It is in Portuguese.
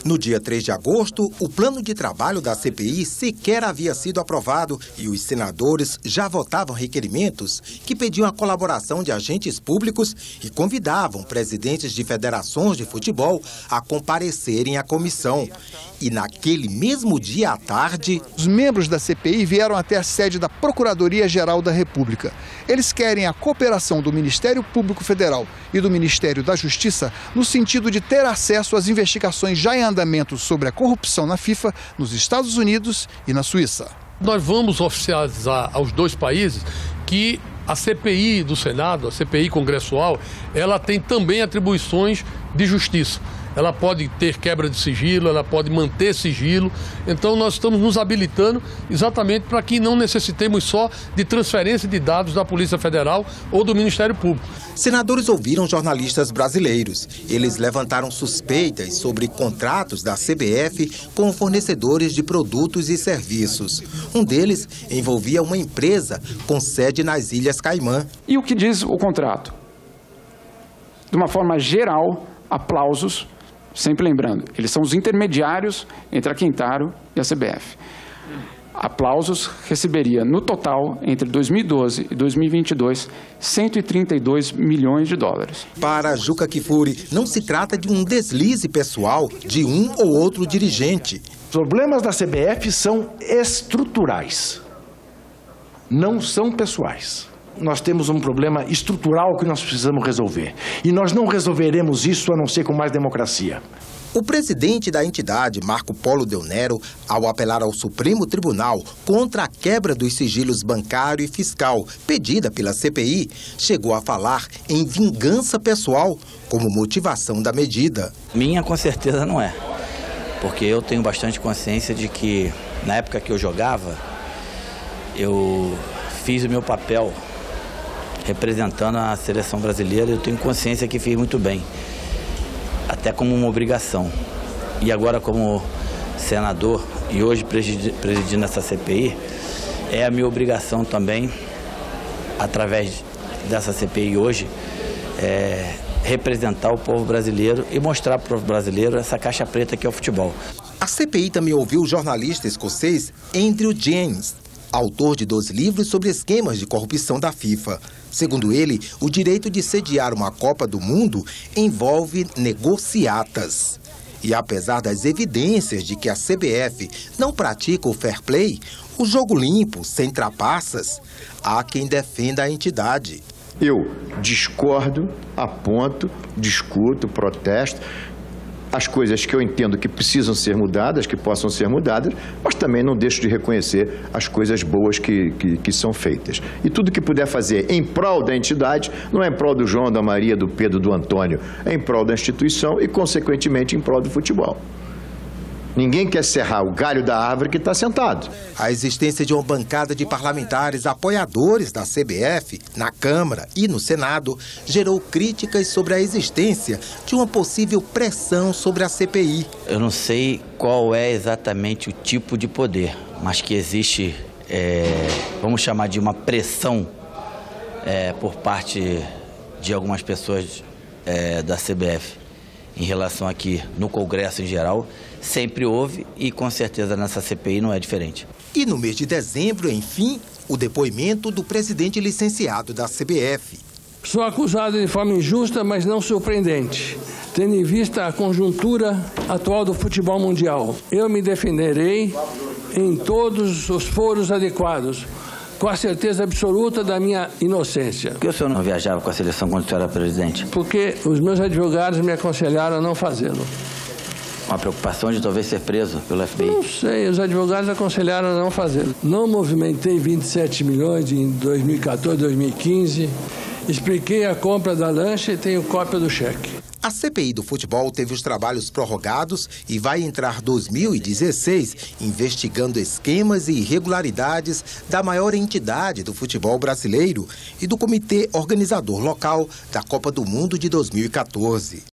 No dia 3 de agosto, o plano de trabalho da CPI sequer havia sido aprovado e os senadores já votavam requerimentos que pediam a colaboração de agentes públicos e convidavam presidentes de federações de futebol a comparecerem à comissão. E naquele mesmo dia à tarde... Os membros da CPI vieram até a sede da Procuradoria-Geral da República. Eles querem a cooperação do Ministério Público Federal e do Ministério da Justiça no sentido de ter acesso às investigações já em andamento sobre a corrupção na FIFA, nos Estados Unidos e na Suíça. Nós vamos oficializar aos dois países que a CPI do Senado, a CPI congressual, ela tem também atribuições de justiça. Ela pode ter quebra de sigilo, ela pode manter sigilo. Então nós estamos nos habilitando exatamente para que não necessitemos só de transferência de dados da Polícia Federal ou do Ministério Público. Senadores ouviram jornalistas brasileiros. Eles levantaram suspeitas sobre contratos da CBF com fornecedores de produtos e serviços. Um deles envolvia uma empresa com sede nas Ilhas Caimã. E o que diz o contrato? De uma forma geral, aplausos. Sempre lembrando, eles são os intermediários entre a Quintaro e a CBF. Aplausos receberia, no total, entre 2012 e 2022, 132 milhões de dólares. Para Juca Kfouri, não se trata de um deslize pessoal de um ou outro dirigente. Os problemas da CBF são estruturais, não são pessoais. Nós temos um problema estrutural que nós precisamos resolver. E nós não resolveremos isso a não ser com mais democracia. O presidente da entidade, Marco Polo Del Nero, ao apelar ao Supremo Tribunal contra a quebra dos sigilos bancário e fiscal pedida pela CPI, chegou a falar em vingança pessoal como motivação da medida. Minha, com certeza, não é. Porque eu tenho bastante consciência de que, na época que eu jogava, eu fiz o meu papel representando a seleção brasileira. Eu tenho consciência que fiz muito bem, até como uma obrigação. E agora, como senador e hoje presidindo essa CPI, é a minha obrigação também, através dessa CPI hoje, representar o povo brasileiro e mostrar para o povo brasileiro essa caixa preta que é o futebol. A CPI também ouviu o jornalista escocês Andrew James, autor de 2 livros sobre esquemas de corrupção da FIFA. Segundo ele, o direito de sediar uma Copa do Mundo envolve negociatas. E apesar das evidências de que a CBF não pratica o fair play, o jogo limpo, sem trapaças, há quem defenda a entidade. Eu discordo, aponto, discuto, protesto. As coisas que eu entendo que precisam ser mudadas, que possam ser mudadas, mas também não deixo de reconhecer as coisas boas que são feitas. E tudo que puder fazer em prol da entidade, não é em prol do João, da Maria, do Pedro, do Antônio, é em prol da instituição e, consequentemente, em prol do futebol. Ninguém quer serrar o galho da árvore que está sentado. A existência de uma bancada de parlamentares apoiadores da CBF na Câmara e no Senado gerou críticas sobre a existência de uma possível pressão sobre a CPI. Eu não sei qual é exatamente o tipo de poder, mas que existe, vamos chamar de uma pressão por parte de algumas pessoas da CBF. Em relação aqui no Congresso em geral, sempre houve e com certeza nessa CPI não é diferente. E no mês de dezembro, enfim, o depoimento do presidente licenciado da CBF. Sou acusado de forma injusta, mas não surpreendente, tendo em vista a conjuntura atual do futebol mundial. Eu me defenderei em todos os foros adequados, com a certeza absoluta da minha inocência. Por que o senhor não viajava com a seleção quando o senhor era presidente? Porque os meus advogados me aconselharam a não fazê-lo. Uma preocupação de talvez ser preso pelo FBI? Não sei, os advogados aconselharam a não fazê-lo. Não movimentei 27 milhões em 2014, 2015. Expliquei a compra da lancha e tenho cópia do cheque. A CPI do futebol teve os trabalhos prorrogados e vai entrar 2016 investigando esquemas e irregularidades da maior entidade do futebol brasileiro e do comitê organizador local da Copa do Mundo de 2014.